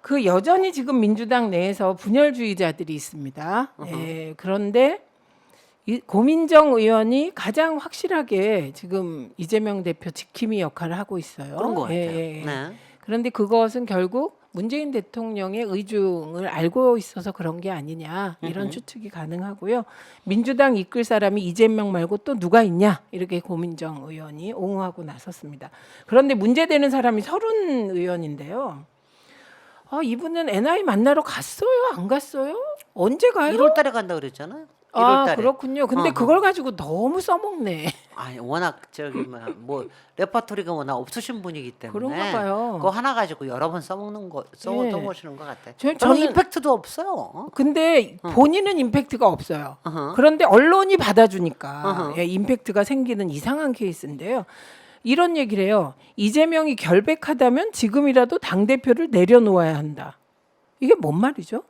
그 여전히 지금 민주당 내에서 분열주의자들이 있습니다. 예, 그런데 고민정 의원이 가장 확실하게 지금 이재명 대표 지킴이 역할을 하고 있어요. 그런 것 같아요. 예. 네. 그런데 그것은 결국 문재인 대통령의 의중을 알고 있어서 그런 게 아니냐 이런 추측이 가능하고요. 민주당 이끌 사람이 이재명 말고 또 누가 있냐 이렇게 고민정 의원이 옹호하고 나섰습니다. 그런데 문제되는 사람이 서른 의원인데요. 이분은 NI 만나러 갔어요? 안 갔어요? 언제 가요? 1월 달에 간다 그랬잖아요. 1월 아, 달에. 그렇군요. 근데 그걸 가지고 너무 써먹네. 아니 워낙 뭐 레퍼토리가 워낙 없으신 분이기 때문에 그런가 봐요. 그거 하나 가지고 여러 번 써먹는 거 예. 써보시는 것 같아요. 저는 저는 임팩트도 없어요. 근데 본인은 임팩트가 없어요. 어허. 그런데 언론이 받아주니까 어허. 예, 임팩트가 생기는 이상한 케이스인데요. 이런 얘기를 해요. 이재명이 결백하다면 지금이라도 당대표를 내려놓아야 한다. 이게 뭔 말이죠?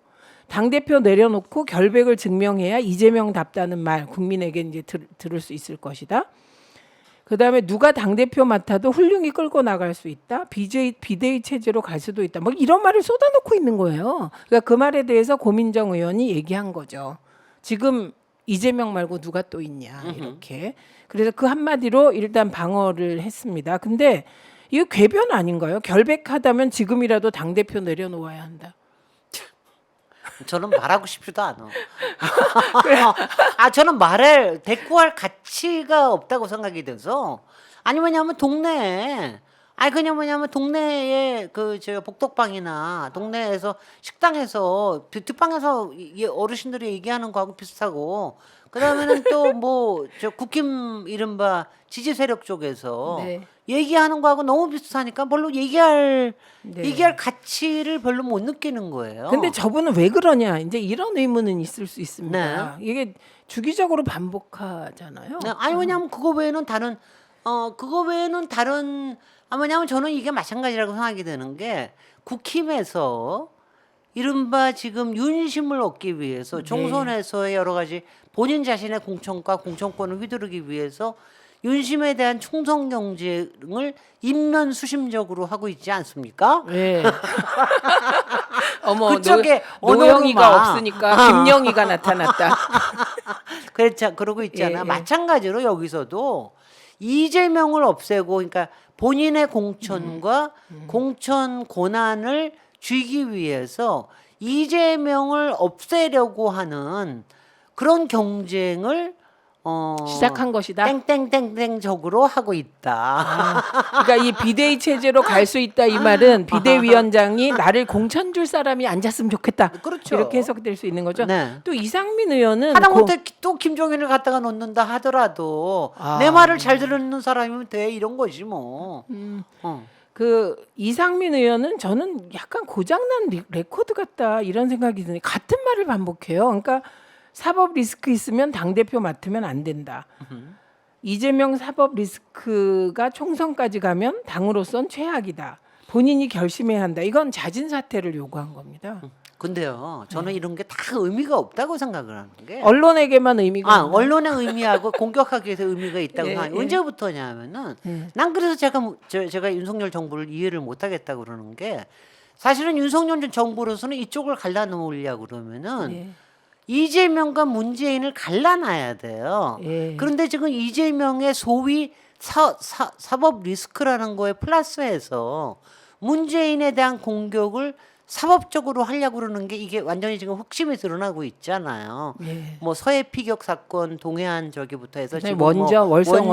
당대표 내려놓고 결백을 증명해야 이재명답다는 말 국민에게 이제 들을 수 있을 것이다. 그다음에 누가 당대표 맡아도 훌륭히 끌고 나갈 수 있다. 비대위 체제로 갈 수도 있다. 뭐 이런 말을 쏟아놓고 있는 거예요. 그러니까 그 말에 대해서 고민정 의원이 얘기한 거죠. 지금 이재명 말고 누가 또 있냐 이렇게. 그래서 그 한마디로 일단 방어를 했습니다. 근데 이거 궤변 아닌가요? 결백하다면 지금이라도 당대표 내려놓아야 한다. 저는 말하고 싶지도 않아. 저는 말을 대꾸할 가치가 없다고 생각이 돼서 아니 뭐냐면 동네에 그냥 뭐냐면 동네에 저 복덕방이나 동네에서 식당에서 뷰티방에서 어르신들이 얘기하는 거하고 비슷하고 그다음에는 또 뭐 저 국힘 이른바 지지 세력 쪽에서 네. 얘기하는 거하고 너무 비슷하니까 별로 얘기할 네. 가치를 별로 못 느끼는 거예요. 근데 저분은 왜 그러냐 이제 이런 의문은 있을 수 있습니다. 이게 주기적으로 반복하잖아요. 네, 아니 왜냐면 그거 외에는 다른 뭐냐면 저는 이게 마찬가지라고 생각이 되는 게 국힘에서 이른바 지금 윤심을 얻기 위해서 총선에서의 여러 가지 본인 자신의 공천과 공천권을 휘두르기 위해서 윤심에 대한 충성 경쟁을 인면수심적으로 하고 있지 않습니까? 네. 어머, 그쪽에 노영이가 언어로만. 없으니까 김영희가 나타났다. 그렇죠. 그러고 있잖아. 예. 마찬가지로 여기서도 이재명을 없애고 그러니까 본인의 공천과 공천 권한을 쥐기 위해서 이재명을 없애려고 하는 그런 경쟁을 시작한 것이다. 땡땡땡땡적으로 하고 있다. 그러니까 이 비대위 체제로 갈 수 있다 이 말은 비대위원장이 나를 공천 줄 사람이 앉았으면 좋겠다. 그렇죠. 이렇게 해석될 수 있는 거죠. 네. 또 이상민 의원은 하다못해 또 김종인을 갖다가 놓는다 하더라도 내 말을 잘 듣는 사람이면 돼 이런 거지 뭐. 그 이상민 의원은 저는 약간 고장난 레코드 같다 이런 생각이 드는데 같은 말을 반복해요. 그러니까 사법 리스크 있으면 당대표 맡으면 안 된다. 이재명 사법 리스크가 총선까지 가면 당으로선 최악이다. 본인이 결심해야 한다. 이건 자진 사퇴를 요구한 겁니다. 근데요, 저는 이런 게 다 의미가 없다고 생각을 하는 게. 언론에게만 의미가 있나요? 언론의 의미하고 공격하기 위해서 의미가 있다고 예, 생각해요. 예. 언제부터냐면은 난 그래서 제가 윤석열 정부를 이해를 못하겠다고 그러는 게 사실은 윤석열 정부로서는 이쪽을 갈라놓으려고 그러면은 예. 이재명과 문재인을 갈라놔야 돼요. 예. 그런데 지금 이재명의 소위 사법 리스크라는 거에 플러스해서 문재인에 대한 공격을 사법적으로 하려고 그러는 게 이게 완전히 지금 흑심이 드러나고 있잖아요. 예. 뭐 서해 피격 사건 동해안 저기부터 해서 네, 지금 원전, 월성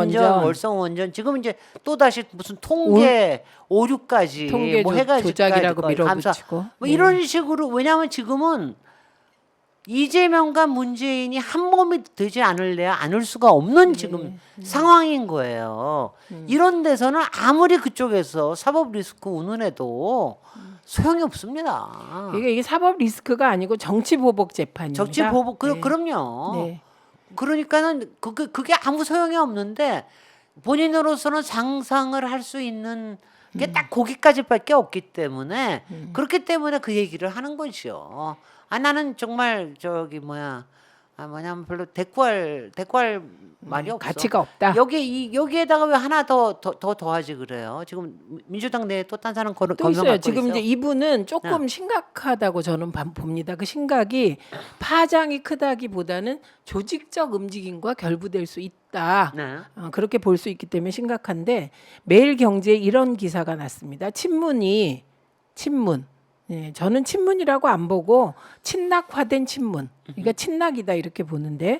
원전 지금 이제 또 다시 무슨 통계 오류까지 통계 뭐 해가지고 조작이라고 감사 밀어붙이고. 뭐 이런 식으로 왜냐하면 지금은 이재명과 문재인이 한 몸이 되지 않을래야 않을 수가 없는 지금 상황인 거예요. 이런 데서는 아무리 그쪽에서 사법 리스크 운운해도 소용이 없습니다. 이게 사법 리스크가 아니고 정치 보복 재판입니다. 정치 보복 네. 그럼요. 네. 그러니까는 그게 아무 소용이 없는데 본인으로서는 상상을 할 수 있는 게 딱 거기까지밖에 없기 때문에 그렇기 때문에 그 얘기를 하는 거죠. 나는 정말 뭐냐면 별로 대꾸할 말이 없어. 가치가 없다. 여기에다가 왜 하나 더 더하지 그래요? 지금 민주당 내에 또 딴 사람 또 있어요. 검명받고 지금 있어. 이제 이분은 조금 심각하다고 저는 봅니다. 그 심각이 파장이 크다기보다는 조직적 움직임과 결부될 수 있다. 네. 그렇게 볼 수 있기 때문에 심각한데 매일경제에 이런 기사가 났습니다. 친문. 예, 저는 친문이라고 안 보고 친낙화된 친문. 그러니까 친낙이다 이렇게 보는데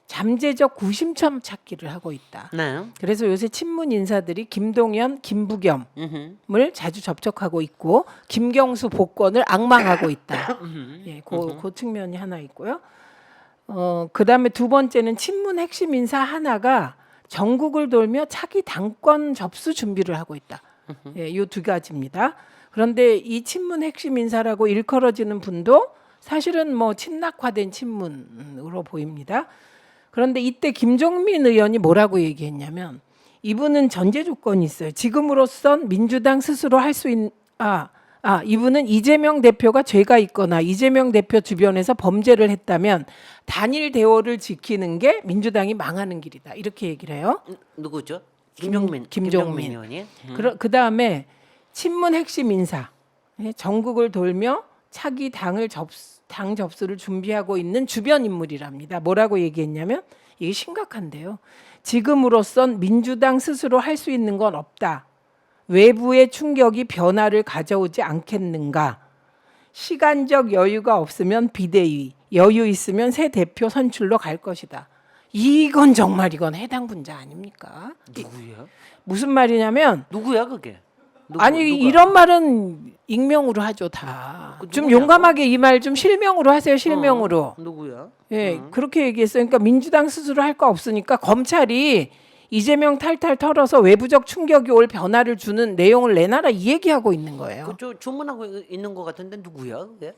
잠재적 구심점 찾기를 하고 있다. 네. 그래서 요새 친문 인사들이 김동연, 김부겸을 자주 접촉하고 있고 김경수 복권을 악망하고 있다. 예, 그 측면이 하나 있고요. 그다음에 두 번째는 친문 핵심 인사 하나가 전국을 돌며 차기 당권 접수 준비를 하고 있다. 예, 이 두 가지입니다. 그런데 이 친문 핵심 인사라고 일컬어지는 분도 사실은 뭐 친낙화된 친문으로 보입니다. 그런데 이때 김종민 의원이 뭐라고 얘기했냐면 이분은 전제 조건이 있어요. 지금으로선 민주당 스스로 할 수 있는 이분은 이재명 대표가 죄가 있거나 이재명 대표 주변에서 범죄를 했다면 단일 대오를 지키는 게 민주당이 망하는 길이다. 이렇게 얘기를 해요. 누구죠? 김종민. 의원이. 그다음에 친문 핵심 인사. 예, 전국을 돌며 차기 당 접수를 준비하고 있는 주변 인물이랍니다. 뭐라고 얘기했냐면 이게 심각한데요. 지금으로선 민주당 스스로 할 수 있는 건 없다. 외부의 충격이 변화를 가져오지 않겠는가. 시간적 여유가 없으면 비대위, 여유 있으면 새 대표 선출로 갈 것이다. 이건 해당 분자 아닙니까? 누구야? 무슨 말이냐면 누구야 그게? 누가? 이런 말은 익명으로 하죠 다. 좀 누구냐고? 용감하게 이 말 좀 실명으로 하세요. 실명으로. 누구야? 예, 그렇게 얘기했어요. 그러니까 민주당 스스로 할 거 없으니까 검찰이 이재명 탈탈 털어서 외부적 충격이 올 변화를 주는 내용을 내놔라 이 얘기하고 있는 거예요. 그 주문하고 있는 것 같은데 누구야 그게?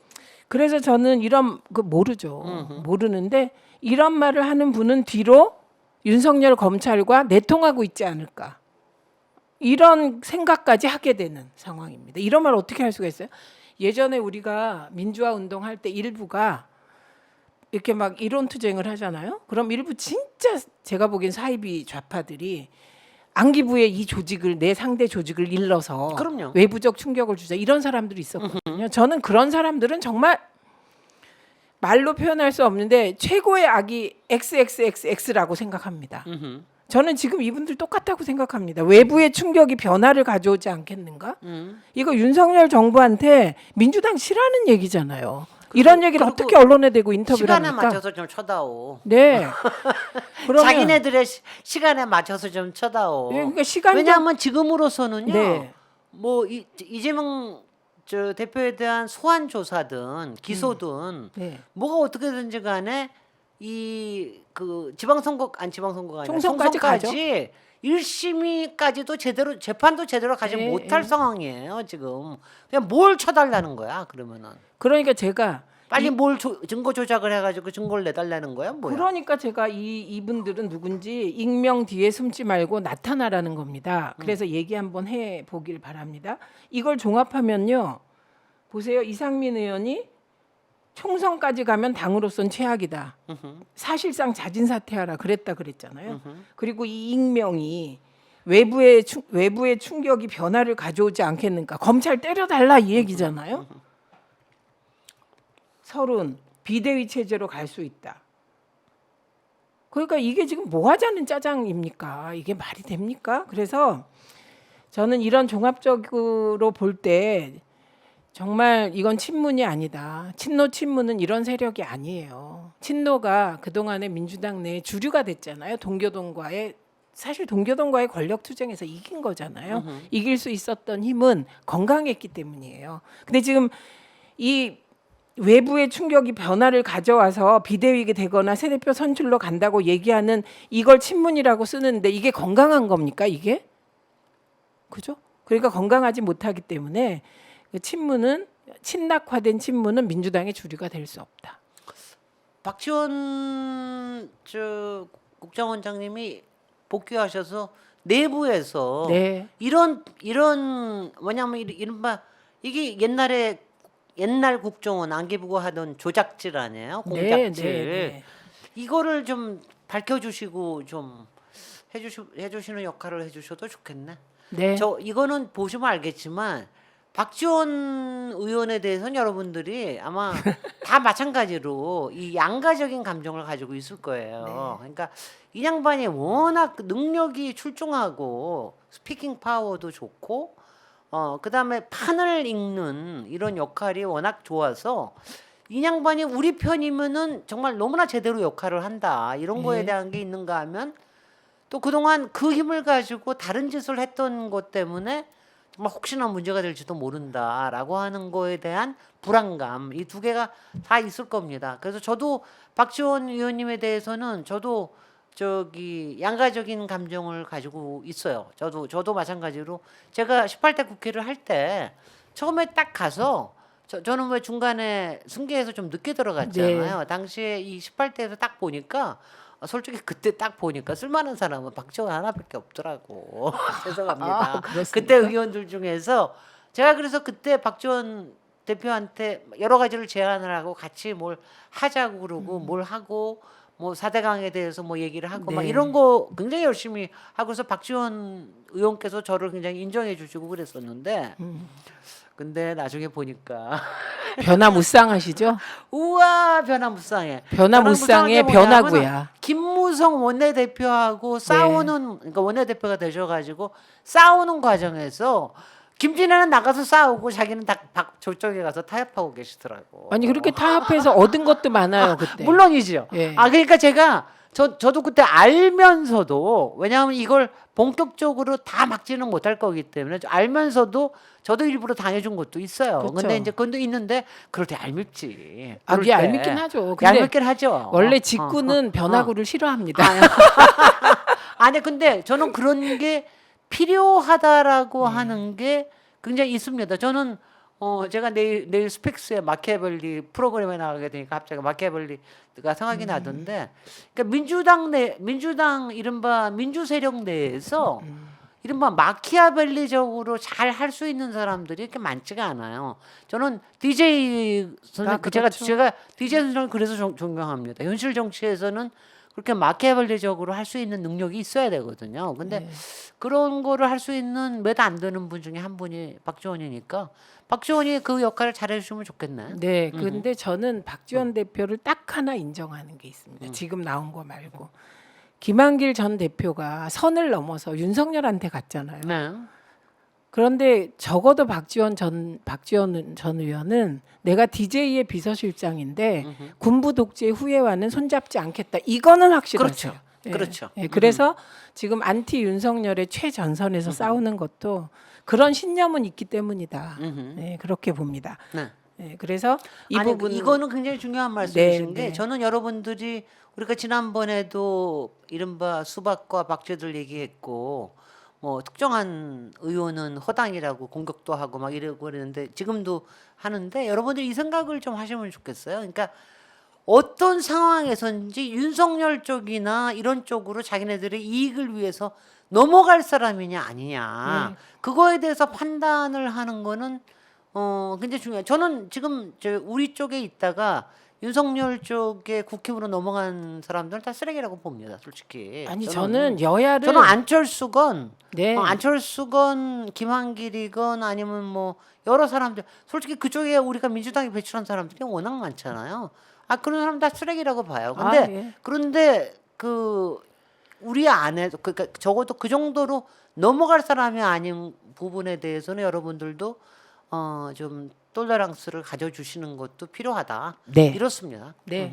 그래서 저는 이런 모르죠. 모르는데 이런 말을 하는 분은 뒤로 윤석열 검찰과 내통하고 있지 않을까. 이런 생각까지 하게 되는 상황입니다. 이런 말 어떻게 할 수가 있어요? 예전에 우리가 민주화 운동할 때 일부가 이렇게 막 이론 투쟁을 하잖아요. 그럼 일부 진짜 제가 보기엔 사이비 좌파들이 안기부의 이 조직을 내 상대 조직을 일러서 그럼요. 외부적 충격을 주자 이런 사람들이 있었거든요. 저는 그런 사람들은 정말 말로 표현할 수 없는데 최고의 악이 XXXX라고 생각합니다. 저는 지금 이분들 똑같다고 생각합니다. 외부의 충격이 변화를 가져오지 않겠는가? 이거 윤석열 정부한테 민주당 싫어하는 얘기잖아요. 이런 얘기를 어떻게 언론에 대고 인터뷰를 시간에 합니까? 맞춰서 좀 쳐다오. 네. 그러면 자기네들의 시간에 맞춰서 좀 쳐다오. 예, 그러니까 시간적- 왜냐하면 지금으로서는요. 네. 뭐 이재명 저 대표에 대한 소환 조사든 기소든 네. 뭐가 어떻게든지 간에 이 그 지방선거가 아니라 총선까지 총선까지 1심이까지도 제대로 재판도 제대로 가지 네, 못할 상황이에요 지금. 그냥 뭘 쳐달라는 거야 그러면은. 그러니까 제가 빨리 증거 조작을 해가지고 증거를 내달라는 거야 뭐야? 그러니까 제가 이분들은 누군지 익명 뒤에 숨지 말고 나타나라는 겁니다. 그래서 얘기 한번 해 보길 바랍니다. 이걸 종합하면요. 보세요. 이상민 의원이 총선까지 가면 당으로선 최악이다. 사실상 자진 사퇴하라 그랬잖아요. 그리고 이 익명이 외부의 충격이 변화를 가져오지 않겠는가. 검찰 때려달라 이 얘기잖아요. 서른 비대위 체제로 갈 수 있다. 그러니까 이게 지금 뭐 하자는 짜장입니까? 이게 말이 됩니까? 그래서 저는 이런 종합적으로 볼 때 정말 이건 친문이 아니다. 친노는 이런 세력이 아니에요. 친노가 그동안에 민주당 내에 주류가 됐잖아요. 사실 동교동과의 권력 투쟁에서 이긴 거잖아요. 이길 수 있었던 힘은 건강했기 때문이에요. 근데 지금 이 외부의 충격이 변화를 가져와서 비대위가 되거나 새 대표 선출로 간다고 얘기하는 이걸 친문이라고 쓰는데 이게 건강한 겁니까 이게? 그죠? 그러니까 건강하지 못하기 때문에 그 친낙화된 친문은 민주당의 주류가 될 수 없다. 박지원 국정원장님이 복귀하셔서 내부에서 네. 이런 뭐냐면 이른바 이게 옛날 국정원 안기부가 하던 조작질 아니에요? 공작질. 이거를 좀 밝혀주시고 좀 해주시는 역할을 해주셔도 좋겠네. 네. 저 이거는 보시면 알겠지만 박지원 의원에 대해서는 여러분들이 아마 다 마찬가지로 이 양가적인 감정을 가지고 있을 거예요. 그러니까 이 양반이 워낙 능력이 출중하고 스피킹 파워도 좋고 그다음에 판을 읽는 이런 역할이 워낙 좋아서 이 양반이 우리 편이면은 정말 너무나 제대로 역할을 한다. 이런 거에 대한 게 있는가 하면 또 그동안 그 힘을 가지고 다른 짓을 했던 것 때문에 정말 혹시나 문제가 될지도 모른다라고 하는 거에 대한 불안감 이 두 개가 다 있을 겁니다. 그래서 저도 박지원 의원님에 대해서는 저도 저기 양가적인 감정을 가지고 있어요. 저도 마찬가지로 제가 18대 국회를 할 때 처음에 딱 가서 저는 왜 중간에 승계해서 좀 늦게 들어갔잖아요. 당시에 이 18대에서 딱 보니까 솔직히 그때 딱 보니까 쓸만한 사람은 박지원 하나밖에 없더라고. 죄송합니다. 그때 의원들 중에서 제가 그래서 그때 박지원 대표한테 여러 가지를 제안을 하고 같이 뭘 하자고 그러고 뭘 하고 뭐 4대강에 대해서 뭐 얘기를 하고 막 이런 거 굉장히 열심히 하고서 박지원 의원께서 저를 굉장히 인정해 주시고 그랬었는데 근데 나중에 보니까 변화무쌍하시죠? 우와 변화무쌍해. 변화무쌍의 변화구야. 김무성 원내대표하고 싸우는 그러니까 원내대표가 되셔가지고 싸우는 과정에서 김진애는 나가서 싸우고 자기는 저쪽에 가서 타협하고 계시더라고. 아니 그렇게 타협해서 얻은 것도 많아요 그때. 물론이죠. 예. 그러니까 제가 저도 그때 알면서도 왜냐하면 이걸 본격적으로 다 막지는 못할 거기 때문에 알면서도 저도 일부러 당해준 것도 있어요. 그렇죠. 근데 이제 그건 또 있는데 그럴 때 얄밉지. 그게 얄밉긴 하죠. 근데 얄밉긴 하죠. 원래 직구는 변화구를 싫어합니다. 아니 근데 저는 그런 게 필요하다라고 하는 게 굉장히 있습니다. 저는 제가 내일 스펙스의 마키아벨리 프로그램에 나가게 되니까 갑자기 마키아벨리가 생각이 나던데, 그러니까 민주당 이른바 민주 세력 내에서 이른바 마키아벨리적으로 잘 할 수 있는 사람들이 이렇게 많지가 않아요. 저는 DJ 선생 그렇죠. 제가 DJ 선생을 그래서 존경합니다. 현실 정치에서는 그렇게 마키아벨리적으로 할 수 있는 능력이 있어야 되거든요. 근데 그런 거를 할 수 있는 몇 안 되는 분 중에 한 분이 박지원이니까 박지원이 그 역할을 잘해 주시면 좋겠네. 네, 근데 저는 박지원 대표를 딱 하나 인정하는 게 있습니다. 지금 나온 거 말고 김한길 전 대표가 선을 넘어서 윤석열한테 갔잖아요. 네. 그런데 적어도 박지원 전 의원은 내가 DJ의 비서실장인데 군부 독재 후예와는 손잡지 않겠다. 이거는 확실하죠. 그렇죠. 그렇죠. 예, 그래서 지금 안티 윤석열의 최전선에서 싸우는 것도 그런 신념은 있기 때문이다. 네, 그렇게 봅니다. 네. 네, 그래서 이 아니, 부분 이거는 굉장히 중요한 말씀이신 게 네. 저는 여러분들이 우리가 지난번에도 이른바 수박과 박쥐들 얘기했고 뭐 특정한 의원은 허당이라고 공격도 하고 막 이러고 그랬는데 지금도 하는데 여러분들이 이 생각을 좀 하시면 좋겠어요. 그러니까 어떤 상황에서인지 윤석열 쪽이나 이런 쪽으로 자기네들의 이익을 위해서 넘어갈 사람이냐 아니냐 그거에 대해서 판단을 하는 거는 굉장히 중요해요. 저는 지금 우리 쪽에 있다가 윤석열 쪽에 국힘으로 넘어간 사람들은 다 쓰레기라고 봅니다. 솔직히. 아니 저는 여야를 저는 안철수건 네. 안철수건 김한길이건 아니면 뭐 여러 사람들 솔직히 그쪽에 우리가 민주당이 배출한 사람들이 워낙 많잖아요. 그런 사람 다 쓰레기라고 봐요. 근데 예. 그런데 그 우리 안에 그러니까 적어도 그 정도로 넘어갈 사람이 아닌 부분에 대해서는 여러분들도 좀 톨레랑스를 가져주시는 것도 필요하다. 네. 이렇습니다. 네.